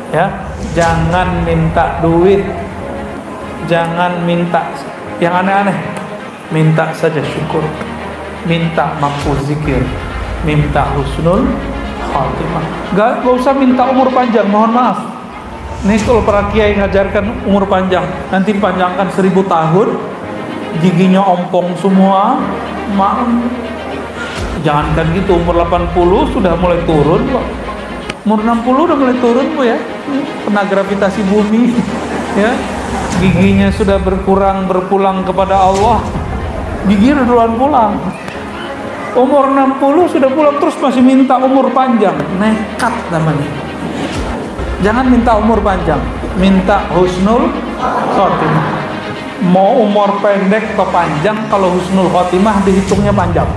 Ya, jangan minta duit, jangan minta yang aneh-aneh, minta saja syukur, minta mampu zikir, minta husnul khatimah. Gak usah minta umur panjang, mohon maaf. Nih kalau para kiai ngajarkan umur panjang, nanti dipanjangkan 1000 tahun, giginya ompong semua, jangankan gitu, umur 80 sudah mulai turun kok. Umur 60 udah mulai turun Bu ya. Kena gravitasi bumi ya. Giginya sudah berpulang kepada Allah. Gigi udah duluan pulang. Umur 60 sudah pulang terus masih minta umur panjang. Nekat namanya. Jangan minta umur panjang, minta husnul khotimah. Mau umur pendek atau panjang, kalau husnul khotimah dihitungnya panjang.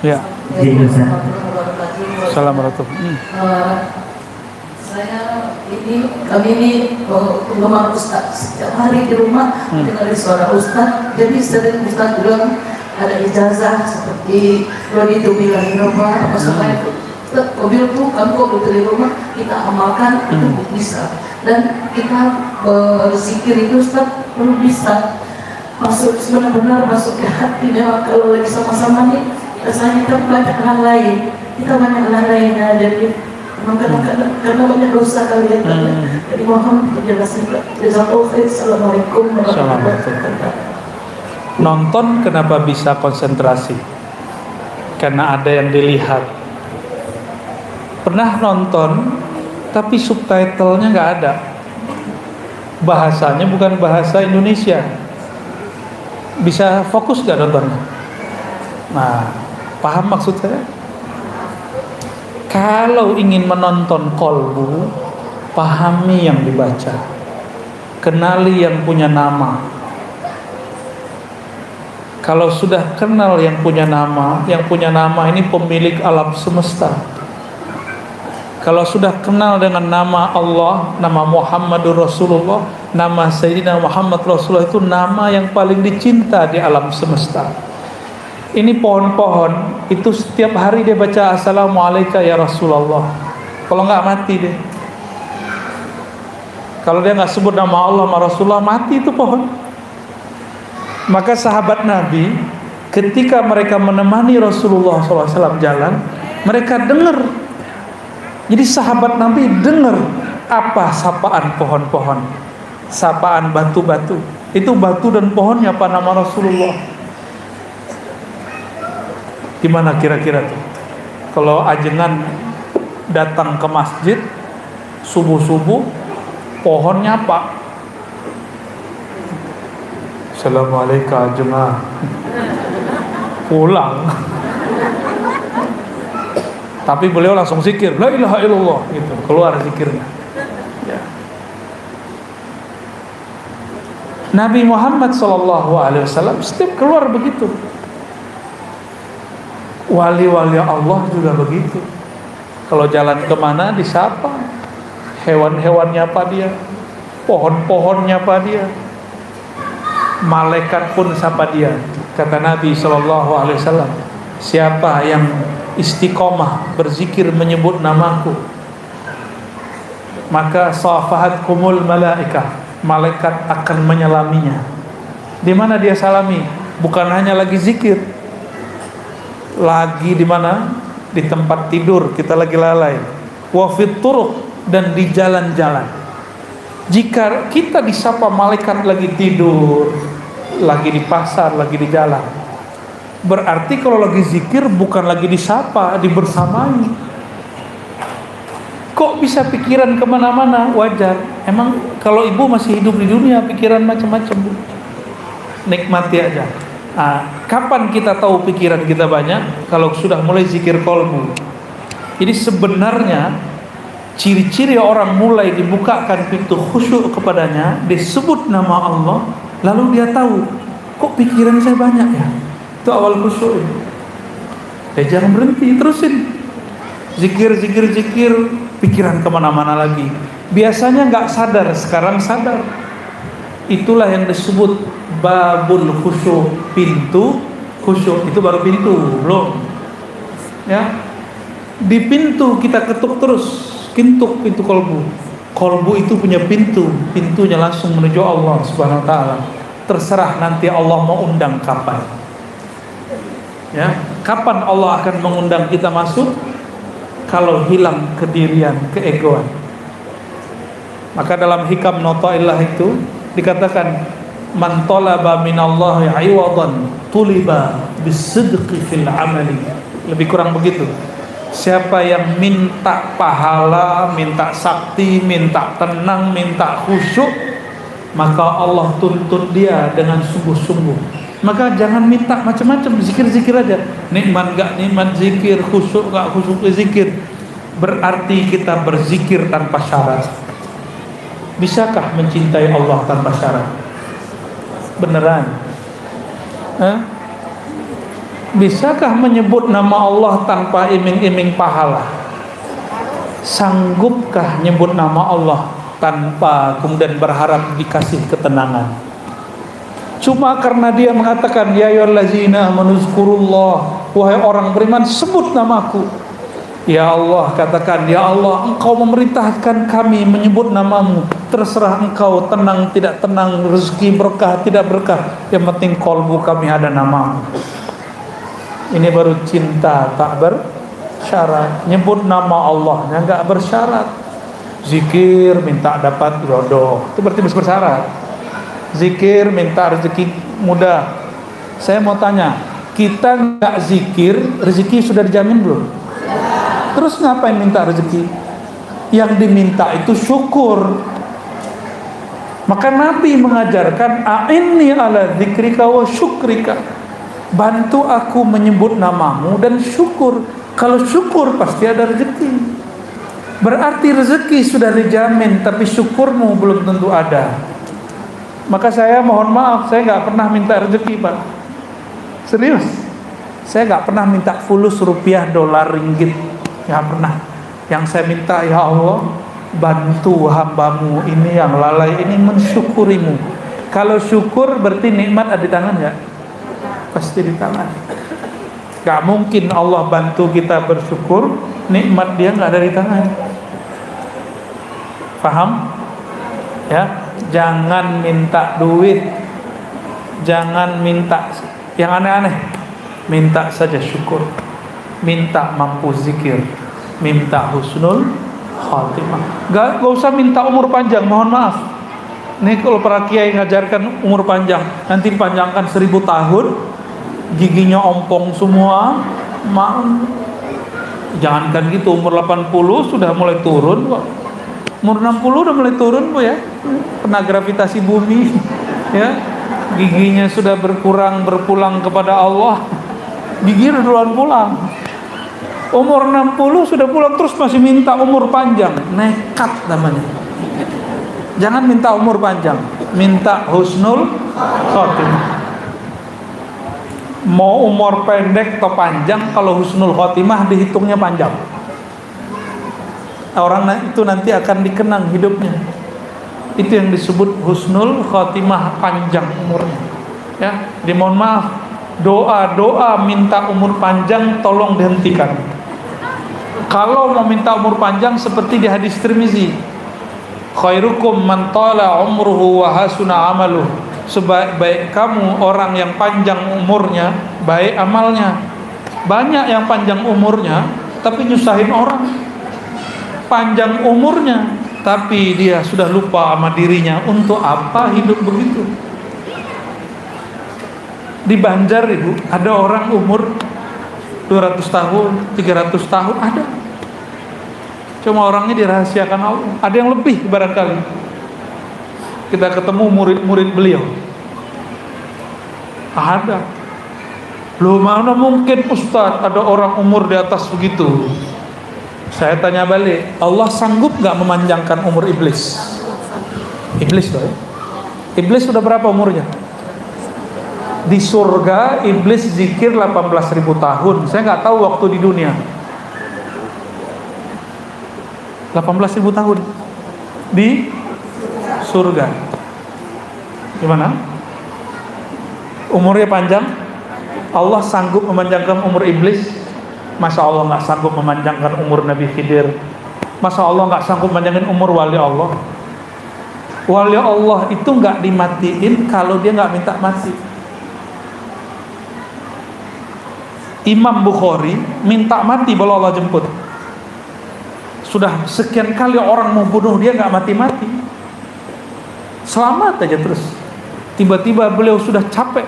Ya. Assalamualaikum. Kami ini penggemar Ustaz. Setiap hari di rumah dengar suara Ustaz. Jadi sering Ustaz bilang ada ijazah seperti Rodi itu bilang di rumah. Maksudnya Ustaz, mobilku kamu kok di rumah kita amalkan itu bisa. Dan kita berzikir itu Ustaz perlu bisa masuk benar-benar masuk ke hati. Memang kalau lagi sama-sama nih rasanya kita banyak hal lain, jadi karena banyak dosa kali ya. Jadi mohon penjelasan. Assalamualaikum warahmatullahi wabarakatuh. Nonton kenapa bisa konsentrasi? Karena ada yang dilihat. Pernah nonton tapi subtitlenya nggak ada, bahasanya bukan bahasa Indonesia, bisa fokus nggak nontonnya? Nah, paham maksud saya? Kalau ingin menonton kolbu, pahami yang dibaca, kenali yang punya nama. Kalau sudah kenal yang punya nama ini pemilik alam semesta. Kalau sudah kenal dengan nama Allah, nama Muhammadur Rasulullah, nama Sayyidina Muhammad Rasulullah, itu nama yang paling dicinta di alam semesta. Ini pohon-pohon itu setiap hari dia baca Assalamualaikum ya Rasulullah. Kalau nggak mati deh. Kalau dia nggak sebut nama Allah sama Rasulullah, mati itu pohon. Maka sahabat Nabi ketika mereka menemani Rasulullah SAW jalan, mereka dengar. Jadi sahabat Nabi dengar apa sapaan pohon-pohon, sapaan batu-batu. Itu batu dan pohonnya apa nama Rasulullah. Gimana kira-kira tuh? Kalau ajengan datang ke masjid subuh-subuh, pohonnya apa? Assalamualaikum ajengan. Pulang. Tapi beliau langsung zikir, la ilaha illallah, gitu. Keluar zikirnya. Ya. Nabi Muhammad SAW setiap keluar begitu. Wali-wali Allah juga begitu. Kalau jalan kemana disapa, hewan-hewannya apa dia, pohon-pohonnya apa dia, malaikat pun sapa dia. Kata Nabi SAW, siapa yang istiqomah berzikir menyebut namaku, maka safahatkumul malaikah, malaikat akan menyalaminya. Di mana dia salami? Bukan hanya lagi zikir, lagi di mana? Di tempat tidur kita lagi lalai, wa fit turuq, dan di jalan-jalan. Jika kita disapa malaikat lagi tidur, lagi di pasar, lagi di jalan, berarti kalau lagi zikir bukan lagi disapa, dibersamai. Kok bisa pikiran kemana-mana? Wajar. Emang kalau ibu masih hidup di dunia, pikiran macam-macam, Bu. Nikmati aja. Nah, kapan kita tahu pikiran kita banyak? Kalau sudah mulai zikir qalbu. Jadi sebenarnya ciri-ciri orang mulai dibukakan pintu khusyuk kepadanya, disebut nama Allah, lalu dia tahu, kok pikiran saya banyak ya? Itu awal khusyuk. Jangan berhenti, terusin. Zikir pikiran kemana-mana lagi. Biasanya nggak sadar, sekarang sadar. Itulah yang disebut babul khusyuk, pintu khusyuk. Itu baru pintu, belum. Ya, di pintu kita ketuk terus, pintu kolbu. Kolbu itu punya pintu, pintunya langsung menuju Allah Subhanahu Wa Taala. Terserah nanti Allah mau undang kapan. Ya, kapan Allah akan mengundang kita masuk? Kalau hilang kedirian, keegoan. Maka dalam hikam Nataillah itu dikatakan, man talaba minallahi 'iwadan tuliba bisidqi fil amali. Lebih kurang begitu. Siapa yang minta pahala, minta sakti, minta tenang, minta khusyuk, maka Allah tuntut dia dengan sungguh-sungguh. Maka jangan minta macam-macam, zikir-zikir aja. Nikmat gak nikmat zikir, khusyuk gak khusyuk zikir. Berarti kita berzikir tanpa syarat. Bisakah mencintai Allah tanpa syarat? Beneran? Bisakah menyebut nama Allah tanpa iming-iming pahala? Sanggupkah nyebut nama Allah tanpa kemudian berharap dikasih ketenangan? Cuma karena dia mengatakan, ya ayyuhallazina amanu zkurullah, wahai orang beriman, sebut namaku. Ya Allah, katakan, ya Allah, engkau memerintahkan kami menyebut namamu. Terserah engkau, tenang tidak tenang, rezeki berkah tidak berkah, yang penting kolbu kami ada namamu. Ini baru cinta tak bersyarat. Nyebut nama Allah yang gak bersyarat. Zikir minta dapat jodoh, itu berarti bersyarat. Zikir minta rezeki mudah. Saya mau tanya, kita nggak zikir, rezeki sudah dijamin belum? Terus ngapain minta rezeki? Yang diminta itu syukur. Maka Nabi mengajarkan, a'inni ala dzikrika wa syukrika. Bantu aku menyebut namamu dan syukur. Kalau syukur pasti ada rezeki. Berarti rezeki sudah dijamin, tapi syukurmu belum tentu ada. Maka saya mohon maaf, saya nggak pernah minta rezeki, Pak. Serius, saya nggak pernah minta fulus rupiah, dolar, ringgit, nggak pernah. Yang saya minta, ya Allah, bantu hambamu ini yang lalai ini mensyukurimu. Kalau syukur berarti nikmat ada di tangan nggak? Pasti di tangan. Nggak mungkin Allah bantu kita bersyukur, nikmat dia nggak ada di tangan. Paham? Ya. Jangan minta duit, jangan minta yang aneh-aneh, minta saja syukur, minta mampu zikir, minta husnul khatimah. Gak usah minta umur panjang, mohon maaf. Nih kalau para kiai ngajarkan umur panjang, nanti dipanjangkan 1000 tahun, giginya ompong semua, jangankan gitu, umur 80 sudah mulai turun kok. Umur 60 udah mulai turun, Bu, ya. Kena gravitasi bumi, ya. Giginya sudah berpulang kepada Allah. Gigi udah duluan pulang. Umur 60 sudah pulang terus masih minta umur panjang. Nekat namanya. Jangan minta umur panjang, minta husnul khotimah. Mau umur pendek atau panjang, kalau husnul khotimah dihitungnya panjang. Orang itu nanti akan dikenang hidupnya. Itu yang disebut husnul khotimah, panjang umurnya. Ya, dimohon maaf, doa minta umur panjang tolong dihentikan. Kalau mau minta umur panjang seperti di hadis Tirmizi, khairukum man tala umruhu wa hasuna amaluh. Sebaik-baik kamu orang yang panjang umurnya, baik amalnya. Banyak yang panjang umurnya tapi nyusahin orang. Panjang umurnya tapi dia sudah lupa sama dirinya. Untuk apa hidup begitu? Di Banjar, Ibu, ada orang umur 200 tahun, 300 tahun ada. Cuma orangnya dirahasiakan Allah. Ada yang lebih barangkali. Kita ketemu murid-murid beliau. Ada. Loh, mana mungkin Ustaz ada orang umur di atas begitu? Saya tanya balik, Allah sanggup gak memanjangkan umur iblis? Iblis loh ya. Iblis sudah berapa umurnya? Di surga iblis zikir 18.000 tahun. Saya gak tahu waktu di dunia. 18.000 tahun di surga. Gimana? Umurnya panjang? Allah sanggup memanjangkan umur iblis? Masa Allah nggak sanggup memanjangkan umur Nabi Khidir? Masa Allah nggak sanggup memanjangkan umur wali Allah? Wali Allah itu nggak dimatiin kalau dia nggak minta mati. Imam Bukhari minta mati baru Allah jemput. Sudah sekian kali orang mau bunuh dia nggak mati-mati, selamat aja terus. Tiba-tiba beliau sudah capek,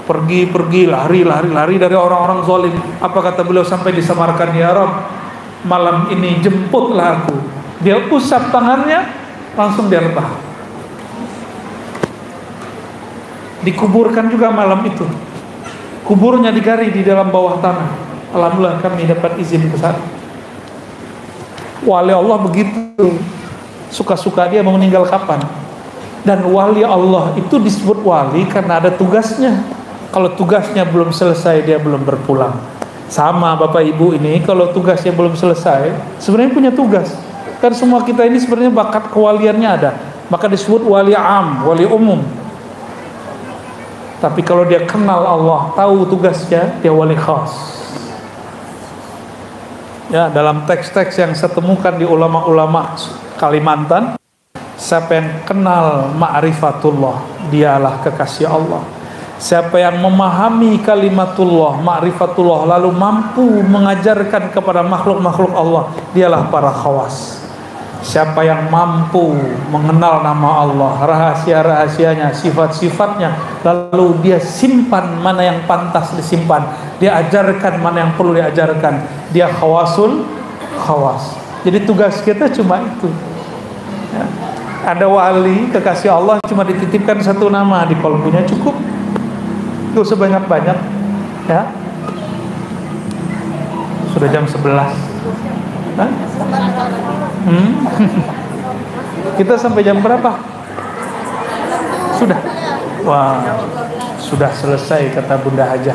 pergi lari dari orang-orang zalim. Apa kata beliau sampai disamarkan, ya Rabb, malam ini jemputlah aku. Dia usap tangannya, langsung dia rebah. Dikuburkan juga malam itu. Kuburnya digali di dalam bawah tanah. Alhamdulillah kami dapat izin ke sana. Wali Allah begitu, suka-suka dia mau meninggal kapan. Dan wali Allah itu disebut wali karena ada tugasnya. Kalau tugasnya belum selesai, dia belum berpulang. Sama Bapak Ibu ini, kalau tugasnya belum selesai, sebenarnya punya tugas. Kan semua kita ini sebenarnya bakat kewaliannya ada. Maka disebut wali am, wali umum. Tapi kalau dia kenal Allah, tahu tugasnya, dia wali khas. Ya, dalam teks-teks yang saya temukan di ulama-ulama Kalimantan, siapa yang kenal ma'rifatullah, dialah kekasih Allah. Siapa yang memahami kalimatullah, ma'rifatullah, lalu mampu mengajarkan kepada makhluk-makhluk Allah, dialah para khawas. Siapa yang mampu mengenal nama Allah, rahasia-rahasianya, sifat-sifatnya, lalu dia simpan mana yang pantas disimpan, dia ajarkan mana yang perlu diajarkan, dia khawasul khawas. Jadi tugas kita cuma itu ya. Ada wali kekasih Allah cuma dititipkan satu nama di kolbunya, cukup. Itu sebanyak-banyak ya. Sudah jam 11. Hah? Kita sampai jam berapa? Sudah. Wah, sudah selesai kata Bunda Hajah.